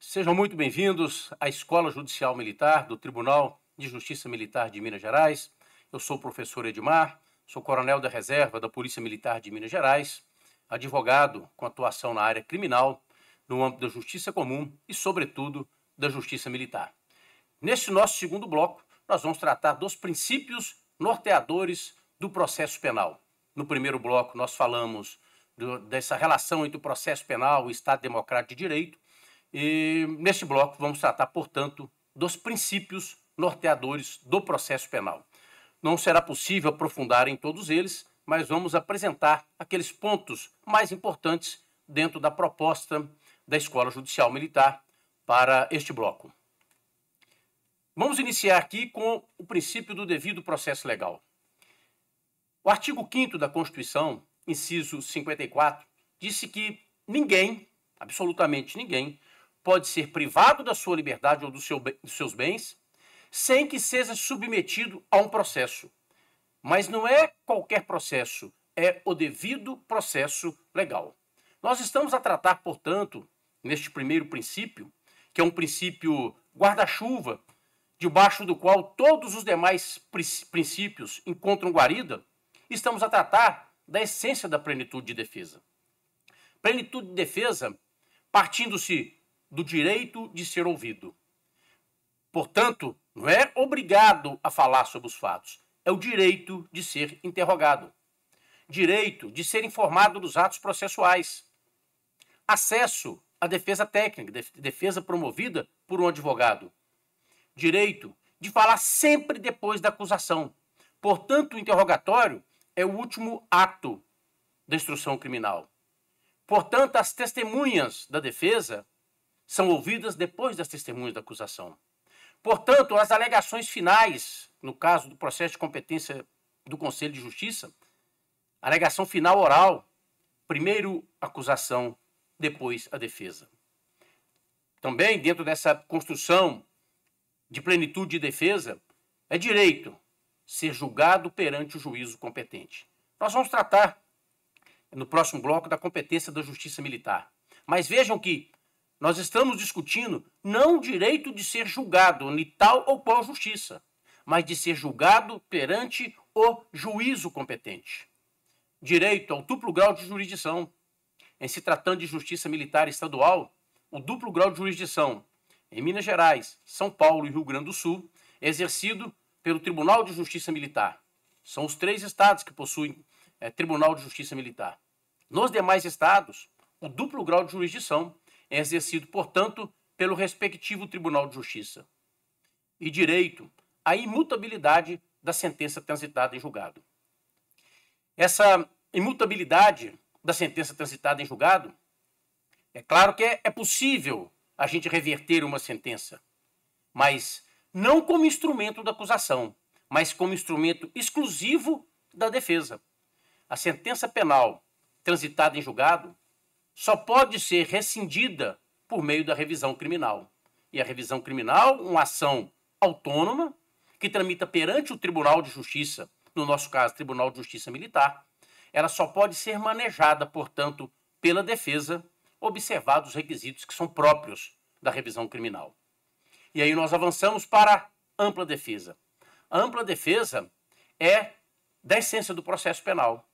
Sejam muito bem-vindos à Escola Judicial Militar do Tribunal de Justiça Militar de Minas Gerais. Eu sou o professor Edmar, sou coronel da reserva da Polícia Militar de Minas Gerais, advogado com atuação na área criminal, no âmbito da justiça comum e, sobretudo, da justiça militar. Neste nosso segundo bloco, nós vamos tratar dos princípios norteadores do processo penal. No primeiro bloco, nós falamos dessa relação entre o processo penal e o Estado Democrático de Direito. E neste bloco vamos tratar, portanto, dos princípios norteadores do processo penal. Não será possível aprofundar em todos eles, mas vamos apresentar aqueles pontos mais importantes dentro da proposta da Escola Judicial Militar para este bloco. Vamos iniciar aqui com o princípio do devido processo legal. O artigo 5º da Constituição, inciso 54, disse que ninguém, absolutamente ninguém, pode ser privado da sua liberdade ou dos seus bens sem que seja submetido a um processo. Mas não é qualquer processo, é o devido processo legal. Nós estamos a tratar, portanto, neste primeiro princípio, que é um princípio guarda-chuva, debaixo do qual todos os demais princípios encontram guarida, estamos a tratar da essência da plenitude de defesa. Plenitude de defesa partindo-se do direito de ser ouvido. Portanto, não é obrigado a falar sobre os fatos, é o direito de ser interrogado, direito de ser informado dos atos processuais, acesso à defesa técnica, defesa promovida por um advogado, direito de falar sempre depois da acusação. Portanto, o interrogatório é o último ato da instrução criminal. Portanto, as testemunhas da defesa são ouvidas depois das testemunhas da acusação. Portanto, as alegações finais, no caso do processo de competência do Conselho de Justiça, alegação final oral, primeiro a acusação, depois a defesa. Também, dentro dessa construção de plenitude de defesa, é direito ser julgado perante o juízo competente. Nós vamos tratar, no próximo bloco, da competência da justiça militar. Mas vejam que nós estamos discutindo não o direito de ser julgado em tal ou qual justiça, mas de ser julgado perante o juízo competente. Direito ao duplo grau de jurisdição. Em se tratando de justiça militar estadual, o duplo grau de jurisdição em Minas Gerais, São Paulo e Rio Grande do Sul é exercido pelo Tribunal de Justiça Militar. São os 3 estados que possuem Tribunal de Justiça Militar. Nos demais estados, o duplo grau de jurisdição é exercido, portanto, pelo respectivo Tribunal de Justiça. E direito à imutabilidade da sentença transitada em julgado. Essa imutabilidade da sentença transitada em julgado, é claro que é possível a gente reverter uma sentença, mas não como instrumento da acusação, mas como instrumento exclusivo da defesa. A sentença penal transitada em julgado só pode ser rescindida por meio da revisão criminal. E a revisão criminal, uma ação autônoma, que tramita perante o Tribunal de Justiça, no nosso caso, Tribunal de Justiça Militar, ela só pode ser manejada, portanto, pela defesa, observados os requisitos que são próprios da revisão criminal. E aí nós avançamos para a ampla defesa. A ampla defesa é da essência do processo penal.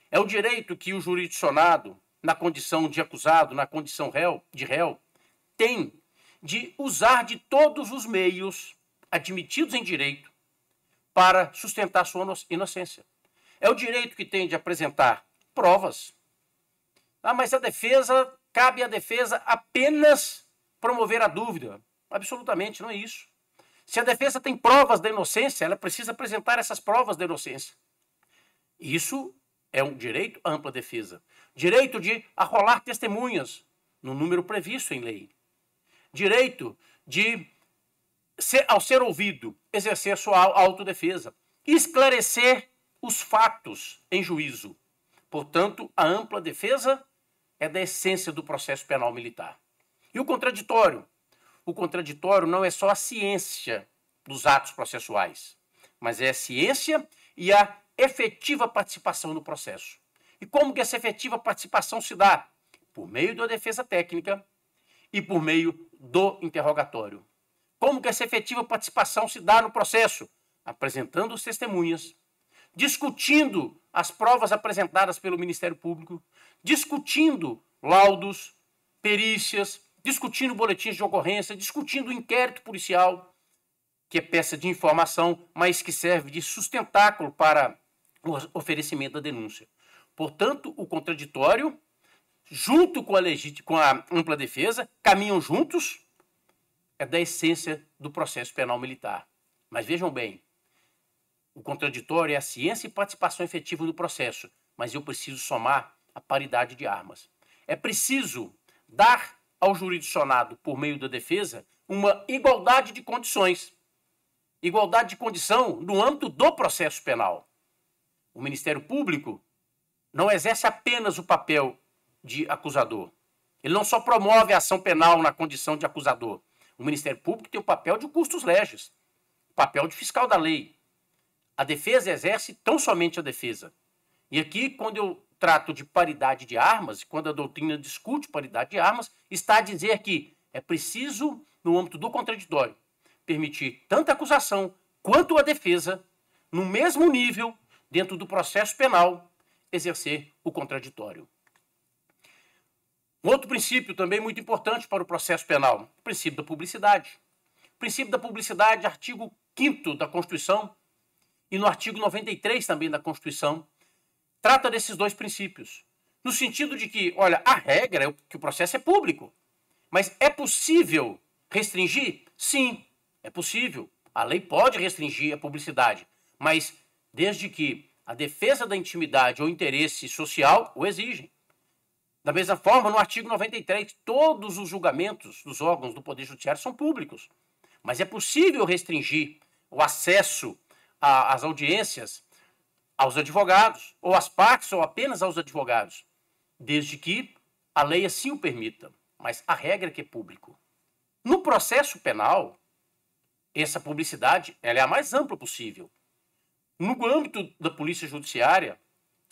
É o direito que o jurisdicionado, na condição de acusado, na condição de réu, tem de usar de todos os meios admitidos em direito para sustentar sua inocência. É o direito que tem de apresentar provas. Mas a defesa, cabe à defesa apenas promover a dúvida. Absolutamente não é isso. Se a defesa tem provas da inocência, ela precisa apresentar essas provas da inocência. Isso é um direito à ampla defesa. Direito de arrolar testemunhas no número previsto em lei. Direito de, ao ser ouvido, exercer sua autodefesa. Esclarecer os fatos em juízo. Portanto, a ampla defesa é da essência do processo penal militar. E o contraditório? O contraditório não é só a ciência dos atos processuais, mas é a ciência e a efetiva participação no processo. E como que essa efetiva participação se dá? Por meio da defesa técnica e por meio do interrogatório. Como que essa efetiva participação se dá no processo? Apresentando as testemunhas, discutindo as provas apresentadas pelo Ministério Público, discutindo laudos, perícias, discutindo boletins de ocorrência, discutindo o inquérito policial, que é peça de informação, mas que serve de sustentáculo para o oferecimento da denúncia. Portanto, o contraditório, junto com a ampla defesa, caminham juntos, é da essência do processo penal militar. Mas vejam bem, o contraditório é a ciência e participação efetiva no processo, mas eu preciso somar a paridade de armas. É preciso dar ao jurisdicionado, por meio da defesa, uma igualdade de condições. Igualdade de condição no âmbito do processo penal. O Ministério Público não exerce apenas o papel de acusador. Ele não só promove a ação penal na condição de acusador. O Ministério Público tem o papel de custos legis, o papel de fiscal da lei. A defesa exerce tão somente a defesa. E aqui, quando eu trato de paridade de armas, quando a doutrina discute paridade de armas, está a dizer que é preciso, no âmbito do contraditório, permitir tanto a acusação quanto a defesa, no mesmo nível, dentro do processo penal, exercer o contraditório. Um outro princípio também muito importante para o processo penal, o princípio da publicidade. O princípio da publicidade, artigo 5º da Constituição, e no artigo 93 também da Constituição, trata desses dois princípios. No sentido de que, olha, a regra é que o processo é público. Mas é possível restringir? Sim, é possível. A lei pode restringir a publicidade, mas desde que a defesa da intimidade ou interesse social o exigem. Da mesma forma, no artigo 93, todos os julgamentos dos órgãos do Poder Judiciário são públicos. Mas é possível restringir o acesso às audiências aos advogados, ou às partes, ou apenas aos advogados, desde que a lei assim o permita. Mas a regra é que é público. No processo penal, essa publicidade ela é a mais ampla possível. No âmbito da Polícia Judiciária,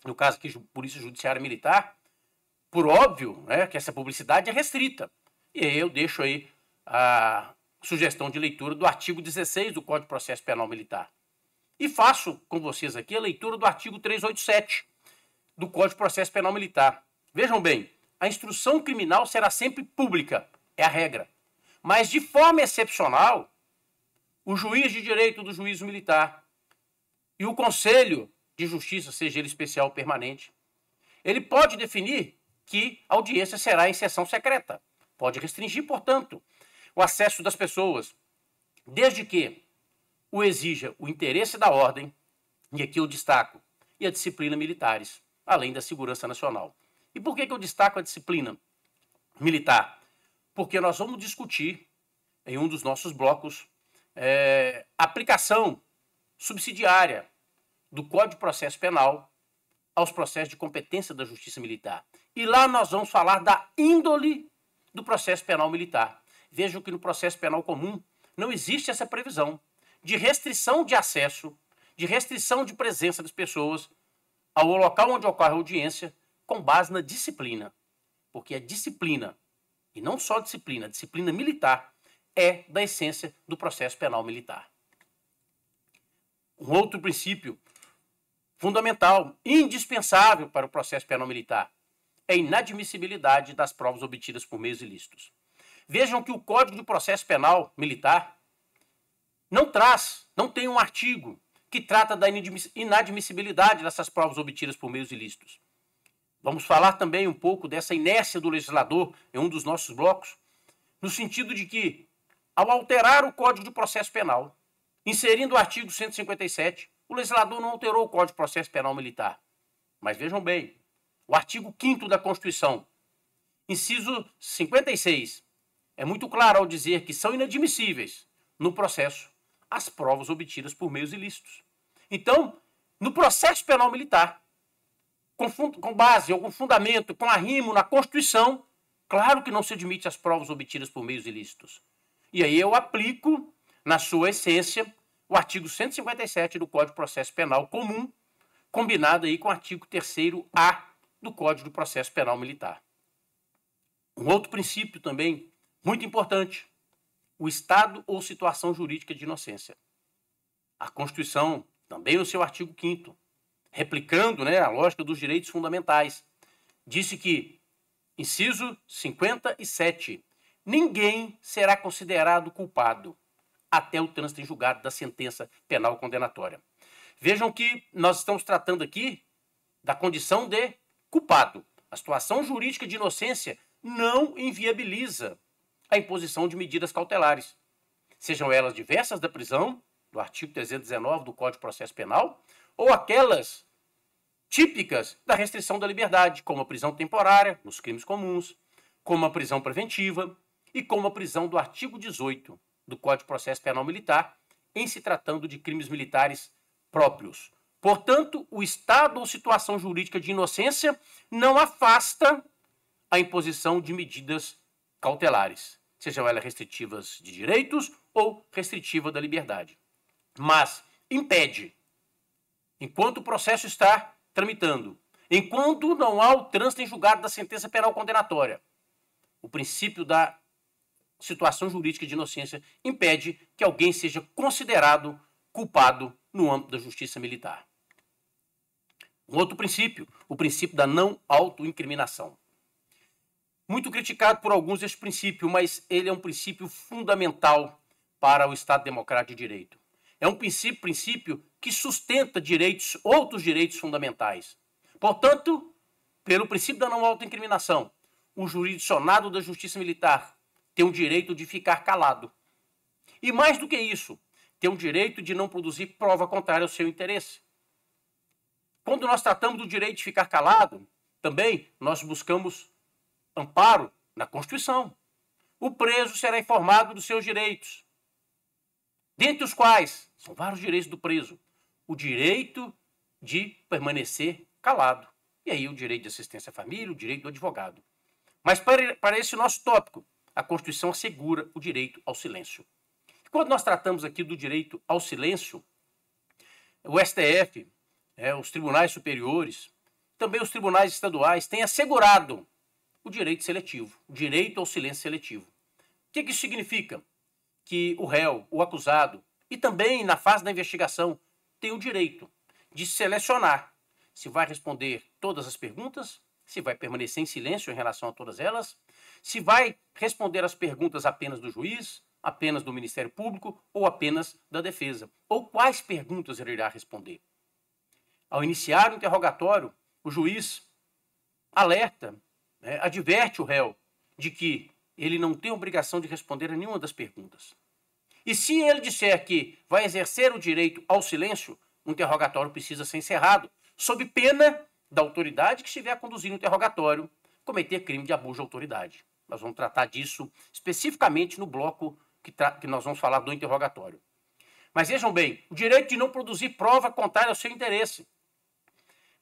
no caso aqui, Polícia Judiciária Militar, por óbvio, né, que essa publicidade é restrita. E aí eu deixo aí a sugestão de leitura do artigo 16 do Código de Processo Penal Militar. E faço com vocês aqui a leitura do artigo 387 do Código de Processo Penal Militar. Vejam bem, a instrução criminal será sempre pública, é a regra. Mas de forma excepcional, o juiz de direito do juízo militar e o Conselho de Justiça, seja ele especial ou permanente, ele pode definir que a audiência será em sessão secreta. Pode restringir, portanto, o acesso das pessoas, desde que o exija o interesse da ordem, e aqui eu destaco, e a disciplina militares, além da segurança nacional. E por que eu destaco a disciplina militar? Porque nós vamos discutir, em um dos nossos blocos, a aplicação subsidiária do Código de Processo Penal aos processos de competência da Justiça Militar. E lá nós vamos falar da índole do processo penal militar. Vejam que no processo penal comum não existe essa previsão de restrição de acesso, de restrição de presença das pessoas ao local onde ocorre a audiência com base na disciplina. Porque a disciplina, e não só a disciplina militar, é da essência do processo penal militar. Um outro princípio fundamental, indispensável para o processo penal militar, é a inadmissibilidade das provas obtidas por meios ilícitos. Vejam que o Código de Processo Penal Militar não tem um artigo que trata da inadmissibilidade dessas provas obtidas por meios ilícitos. Vamos falar também um pouco dessa inércia do legislador em um dos nossos blocos, no sentido de que, ao alterar o Código de Processo Penal, inserindo o artigo 157, o legislador não alterou o Código de Processo Penal Militar. Mas vejam bem, o artigo 5º da Constituição, inciso 56, é muito claro ao dizer que são inadmissíveis no processo as provas obtidas por meios ilícitos. Então, no processo penal militar, com base ou com fundamento, com arrimo na Constituição, claro que não se admite as provas obtidas por meios ilícitos. E aí eu aplico, na sua essência, o artigo 157 do Código de Processo Penal Comum, combinado aí com o artigo 3º-A do Código de Processo Penal Militar. Um outro princípio também Muito importante, o estado ou situação jurídica de inocência. A Constituição, também no seu artigo 5º, replicando, a lógica dos direitos fundamentais, disse que, inciso 57, ninguém será considerado culpado até o trânsito em julgado da sentença penal condenatória. Vejam que nós estamos tratando aqui da condição de culpado. A situação jurídica de inocência não inviabiliza a imposição de medidas cautelares, sejam elas diversas da prisão, do artigo 319 do Código de Processo Penal, ou aquelas típicas da restrição da liberdade, como a prisão temporária, nos crimes comuns, como a prisão preventiva e como a prisão do artigo 18 do Código de Processo Penal Militar, em se tratando de crimes militares próprios. Portanto, o estado ou situação jurídica de inocência não afasta a imposição de medidas cautelares, sejam elas restritivas de direitos ou restritiva da liberdade. Mas impede, enquanto o processo está tramitando, enquanto não há o trânsito em julgado da sentença penal condenatória, o princípio da situação jurídica de inocência impede que alguém seja considerado culpado no âmbito da justiça militar. Um outro princípio, o princípio da não autoincriminação. Muito criticado por alguns este princípio, mas ele é um princípio fundamental para o Estado Democrático de Direito. É um princípio que sustenta direitos, outros direitos fundamentais. Portanto, pelo princípio da não autoincriminação, o jurisdicionado da Justiça Militar tem o direito de ficar calado. E mais do que isso, tem o direito de não produzir prova contrária ao seu interesse. Quando nós tratamos do direito de ficar calado, também nós buscamos amparo na Constituição. O preso será informado dos seus direitos, dentre os quais, são vários direitos do preso, o direito de permanecer calado. E aí o direito de assistência à família, o direito do advogado. Mas para esse nosso tópico, a Constituição assegura o direito ao silêncio. Quando nós tratamos aqui do direito ao silêncio, o STF, os tribunais superiores, também os tribunais estaduais têm assegurado o direito seletivo, o direito ao silêncio seletivo. O que isso significa? Que o réu, o acusado, e também na fase da investigação, tem o direito de selecionar se vai responder todas as perguntas, se vai permanecer em silêncio em relação a todas elas, se vai responder as perguntas apenas do juiz, apenas do Ministério Público ou apenas da defesa, ou quais perguntas ele irá responder. Ao iniciar o interrogatório, o juiz alerta, adverte o réu de que ele não tem obrigação de responder a nenhuma das perguntas. E se ele disser que vai exercer o direito ao silêncio, o interrogatório precisa ser encerrado, sob pena da autoridade que estiver conduzindo o interrogatório cometer crime de abuso de autoridade. Nós vamos tratar disso especificamente no bloco que nós vamos falar do interrogatório. Mas vejam bem, o direito de não produzir prova contrária ao seu interesse.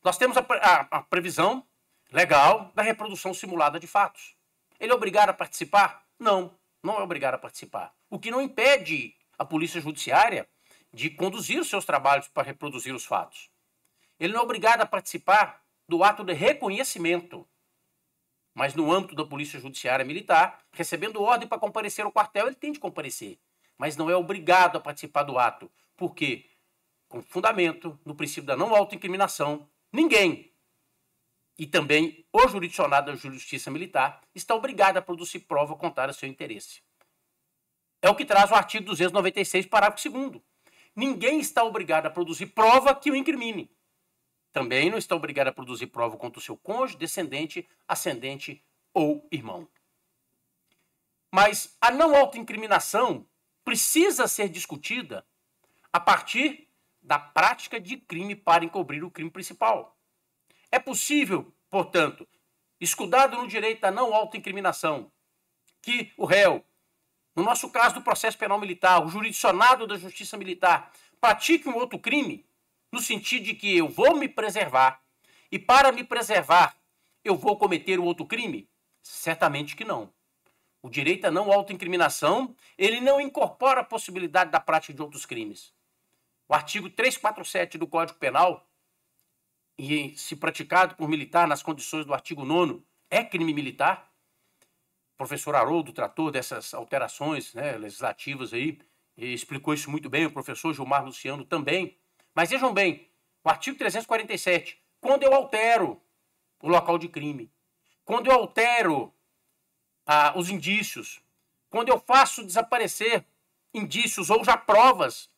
Nós temos a previsão legal da reprodução simulada de fatos. Ele é obrigado a participar? Não, não é obrigado a participar. O que não impede a Polícia Judiciária de conduzir os seus trabalhos para reproduzir os fatos. Ele não é obrigado a participar do ato de reconhecimento. Mas no âmbito da Polícia Judiciária Militar, recebendo ordem para comparecer ao quartel, ele tem de comparecer. Mas não é obrigado a participar do ato. Porque, com fundamento no princípio da não autoincriminação, ninguém, e também o jurisdicionado da Justiça Militar, está obrigado a produzir prova contrária ao seu interesse. É o que traz o artigo 296, parágrafo 2º. Ninguém está obrigado a produzir prova que o incrimine. Também não está obrigado a produzir prova contra o seu cônjuge, descendente, ascendente ou irmão. Mas a não autoincriminação precisa ser discutida a partir da prática de crime para encobrir o crime principal. É possível, portanto, escudado no direito da não autoincriminação, que o réu, no nosso caso do processo penal militar, o jurisdicionado da Justiça Militar, pratique um outro crime, no sentido de que eu vou me preservar, e para me preservar eu vou cometer um outro crime? Certamente que não. O direito à não autoincriminação, ele não incorpora a possibilidade da prática de outros crimes. O artigo 347 do Código Penal, e se praticado por militar nas condições do artigo 9º, é crime militar, professor Haroldo tratou dessas alterações, né, legislativas aí, e explicou isso muito bem, o professor Gilmar Luciano também. Mas vejam bem, o artigo 347, quando eu altero o local de crime, quando eu altero os indícios, quando eu faço desaparecer indícios ou já provas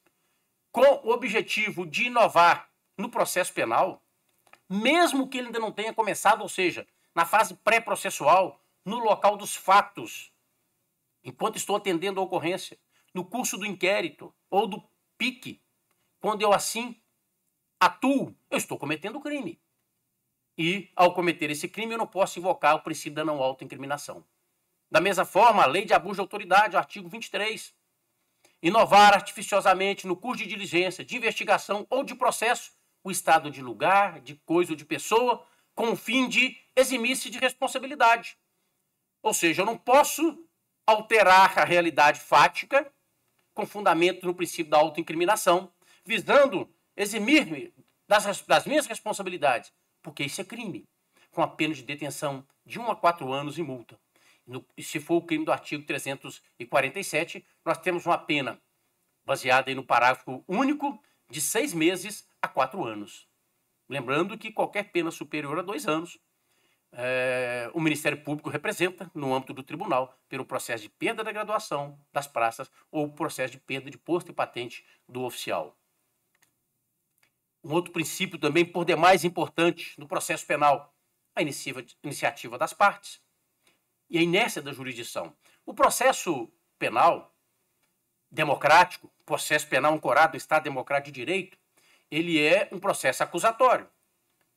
com o objetivo de inovar no processo penal, mesmo que ele ainda não tenha começado, ou seja, na fase pré-processual, no local dos fatos, enquanto estou atendendo a ocorrência, no curso do inquérito ou do PIC, quando eu assim atuo, eu estou cometendo crime. E, ao cometer esse crime, eu não posso invocar o princípio da não autoincriminação. Da mesma forma, a lei de abuso de autoridade, o artigo 23. Inovar artificiosamente no curso de diligência, de investigação ou de processo o estado de lugar, de coisa ou de pessoa, com o fim de eximir-se de responsabilidade. Ou seja, eu não posso alterar a realidade fática com fundamento no princípio da autoincriminação, visando eximir-me das minhas responsabilidades, porque isso é crime, com a pena de detenção de 1 a 4 anos e multa. E se for o crime do artigo 347, nós temos uma pena baseada aí no parágrafo único de 6 meses a 4 anos. Lembrando que qualquer pena superior a 2 anos, o Ministério Público representa, no âmbito do tribunal, pelo processo de perda da graduação das praças ou processo de perda de posto e patente do oficial. Um outro princípio também, por demais importante no processo penal, a iniciativa das partes e a inércia da jurisdição. O processo penal democrático, processo penal ancorado no Estado Democrático de Direito, ele é um processo acusatório.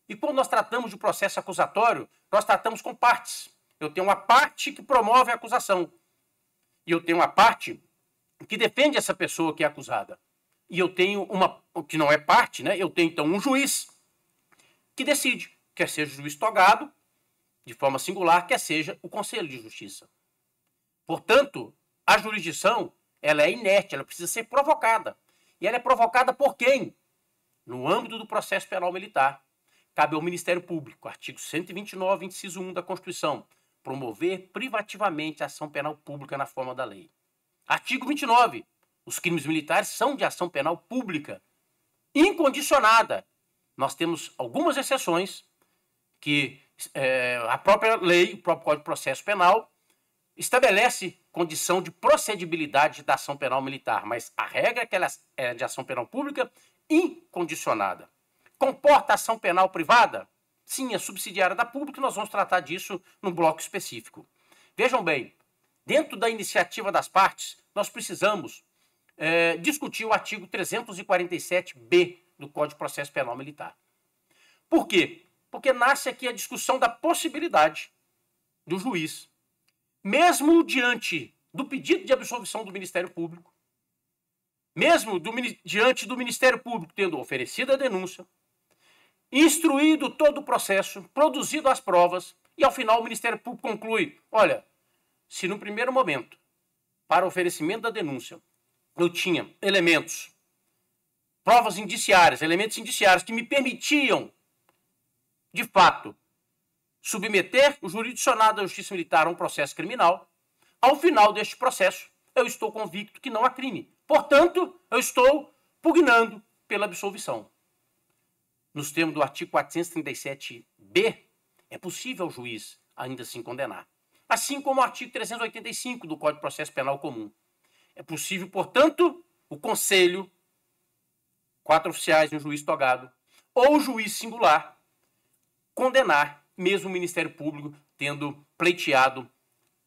E quando nós tratamos de processo acusatório, nós tratamos com partes. Eu tenho uma parte que promove a acusação. E eu tenho uma parte que defende essa pessoa que é acusada. E eu tenho uma que não é parte, né? Eu tenho, então, um juiz que decide, quer seja o juiz togado, de forma singular, quer seja o Conselho de Justiça. Portanto, a jurisdição, ela é inerte, ela precisa ser provocada. E ela é provocada por quem? No âmbito do processo penal militar, cabe ao Ministério Público, artigo 129, inciso 1 da Constituição, promover privativamente a ação penal pública na forma da lei. Artigo 29, os crimes militares são de ação penal pública, incondicionada. Nós temos algumas exceções que a própria lei, o próprio Código de Processo Penal, estabelece condição de procedibilidade da ação penal militar, mas a regra é que ela é de ação penal pública incondicionada. Comporta ação penal privada? Sim, é subsidiária da pública, e nós vamos tratar disso num bloco específico. Vejam bem, dentro da iniciativa das partes, nós precisamos discutir o artigo 347-B do Código de Processo Penal Militar. Por quê? Porque nasce aqui a discussão da possibilidade do juiz, mesmo diante do pedido de absolvição do Ministério Público, mesmo diante do Ministério Público tendo oferecido a denúncia, instruído todo o processo, produzido as provas, e ao final o Ministério Público conclui, olha, se no primeiro momento, para o oferecimento da denúncia, eu tinha elementos, provas indiciárias, elementos indiciários que me permitiam, de fato, submeter o jurisdicionado da Justiça Militar a um processo criminal, ao final deste processo, eu estou convicto que não há crime. Portanto, eu estou pugnando pela absolvição. Nos termos do artigo 437-B, é possível ao juiz ainda assim condenar. Assim como o artigo 385 do Código de Processo Penal Comum. É possível, portanto, o Conselho, 4 oficiais e um juiz togado, ou o juiz singular, condenar, mesmo o Ministério Público tendo pleiteado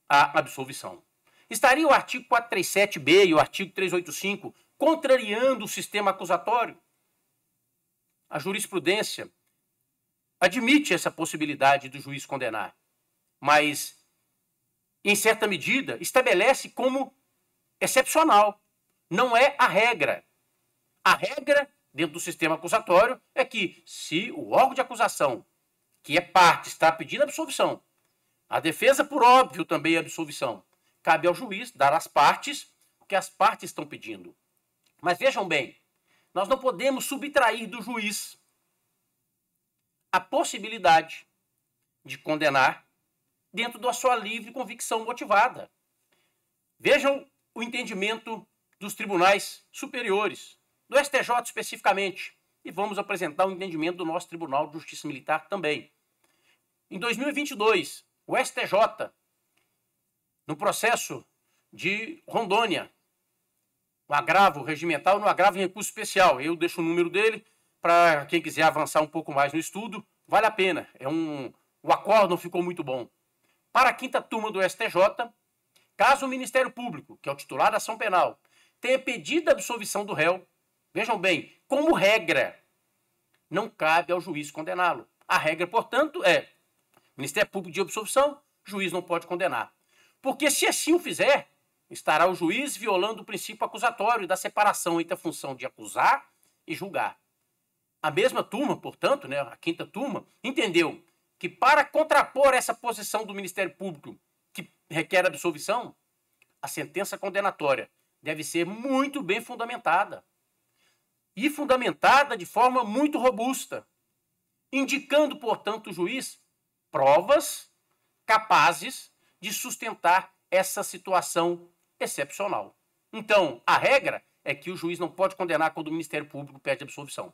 a absolvição. Estaria o artigo 437-B e o artigo 385 contrariando o sistema acusatório? A jurisprudência admite essa possibilidade do juiz condenar, mas, em certa medida, estabelece como excepcional. Não é a regra. A regra, dentro do sistema acusatório, é que, se o órgão de acusação, que é parte, está pedindo absolvição, a defesa, por óbvio, também é absolvição, cabe ao juiz dar às partes o que as partes estão pedindo. Mas vejam bem, nós não podemos subtrair do juiz a possibilidade de condenar dentro da sua livre convicção motivada. Vejam o entendimento dos tribunais superiores, do STJ especificamente, e vamos apresentar o entendimento do nosso Tribunal de Justiça Militar também. Em 2022, o STJ, no processo de Rondônia, o agravo regimental no agravo em recurso especial, eu deixo o número dele para quem quiser avançar um pouco mais no estudo, vale a pena, o acórdão ficou muito bom. Para a quinta turma do STJ, caso o Ministério Público, que é o titular da ação penal, tenha pedido a absolvição do réu, vejam bem, como regra, não cabe ao juiz condená-lo. A regra, portanto, é Ministério Público de absolvição, juiz não pode condenar. Porque se assim o fizer, estará o juiz violando o princípio acusatório da separação entre a função de acusar e julgar. A mesma turma, portanto, né, a quinta turma, entendeu que para contrapor essa posição do Ministério Público que requer absolvição, a sentença condenatória deve ser muito bem fundamentada. E fundamentada de forma muito robusta, indicando, portanto, o juiz provas capazes de sustentar essa situação excepcional. Então, a regra é que o juiz não pode condenar quando o Ministério Público pede absolvição.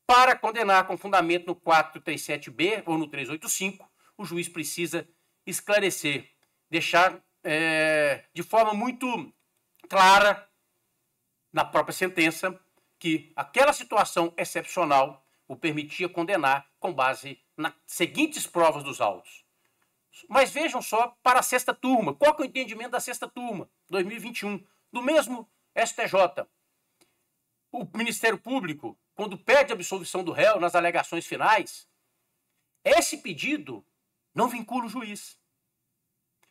Para condenar com fundamento no 437B ou no 385, o juiz precisa esclarecer, deixar de forma muito clara na própria sentença que aquela situação excepcional o permitia condenar com base nas seguintes provas dos autos. Mas vejam só para a sexta turma. Qual que é o entendimento da sexta turma, 2021, do mesmo STJ? O Ministério Público, quando pede a absolvição do réu nas alegações finais, esse pedido não vincula o juiz.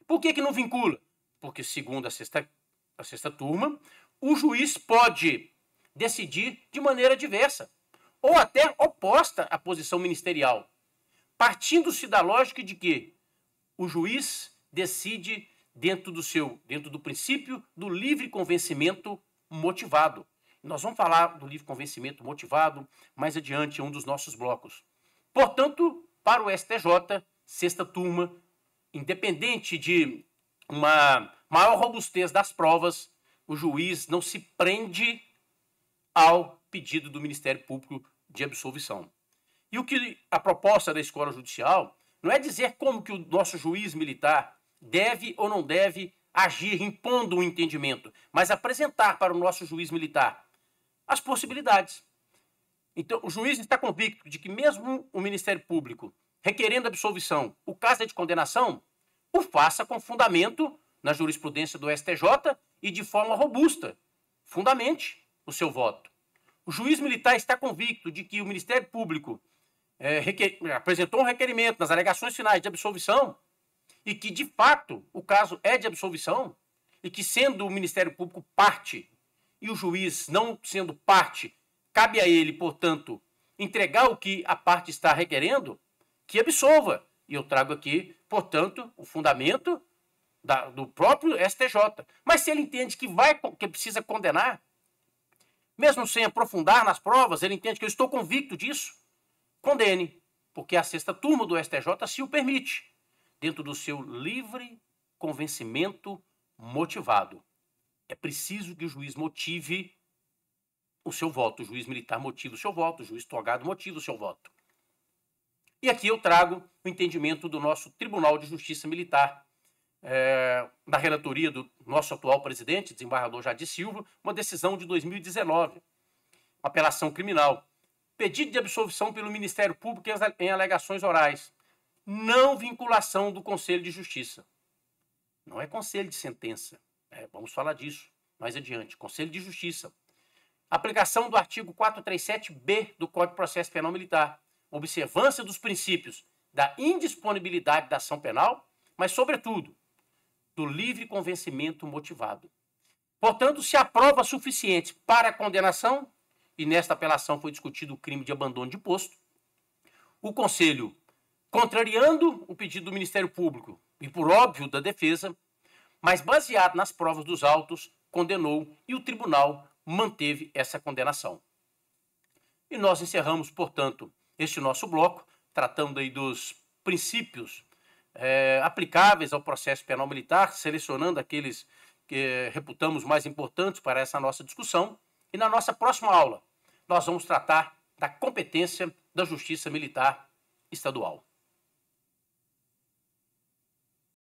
Por que não vincula? Porque, segundo a sexta turma, o juiz pode decidir de maneira diversa ou até oposta à posição ministerial, partindo-se da lógica de que o juiz decide dentro do princípio do livre convencimento motivado. Nós vamos falar do livre convencimento motivado mais adiante em um dos nossos blocos. Portanto, para o STJ, sexta turma, independente de uma maior robustez das provas, o juiz não se prende ao pedido do Ministério Público de absolvição. E o que a proposta da Escola Judicial não é dizer como que o nosso juiz militar deve ou não deve agir impondo um entendimento, mas apresentar para o nosso juiz militar as possibilidades. Então, o juiz está convicto de que mesmo o Ministério Público requerendo absolvição, o caso é de condenação, o faça com fundamento na jurisprudência do STJ e de forma robusta. Fundamente o seu voto. O juiz militar está convicto de que o Ministério Público apresentou um requerimento nas alegações finais de absolvição e que, de fato, o caso é de absolvição e que, sendo o Ministério Público parte e o juiz não sendo parte, cabe a ele, portanto, entregar o que a parte está requerendo, que absolva. E eu trago aqui, portanto, o fundamento do próprio STJ. Mas se ele entende que precisa condenar, mesmo sem aprofundar nas provas, ele entende que eu estou convicto disso, condene, porque a sexta turma do STJ se o permite, dentro do seu livre convencimento motivado. É preciso que o juiz motive o seu voto, o juiz militar motiva o seu voto, o juiz togado motiva o seu voto. E aqui eu trago o entendimento do nosso Tribunal de Justiça Militar, da relatoria do nosso atual presidente, desembargador Jadir Silva, uma decisão de 2019, apelação criminal. Pedido de absolvição pelo Ministério Público em alegações orais. Não vinculação do Conselho de Justiça. Não é conselho de sentença. Vamos falar disso mais adiante. Conselho de Justiça. Aplicação do artigo 437B do Código de Processo Penal Militar. Observância dos princípios da indisponibilidade da ação penal, mas, sobretudo, do livre convencimento motivado. Portanto, se há prova suficiente para a condenação, e nesta apelação foi discutido o crime de abandono de posto, o Conselho, contrariando o pedido do Ministério Público e por óbvio da defesa, mas baseado nas provas dos autos, condenou e o tribunal manteve essa condenação. E nós encerramos, portanto, este nosso bloco, tratando aí dos princípios aplicáveis ao processo penal militar, selecionando aqueles que reputamos mais importantes para essa nossa discussão. E na nossa próxima aula, nós vamos tratar da competência da Justiça Militar Estadual.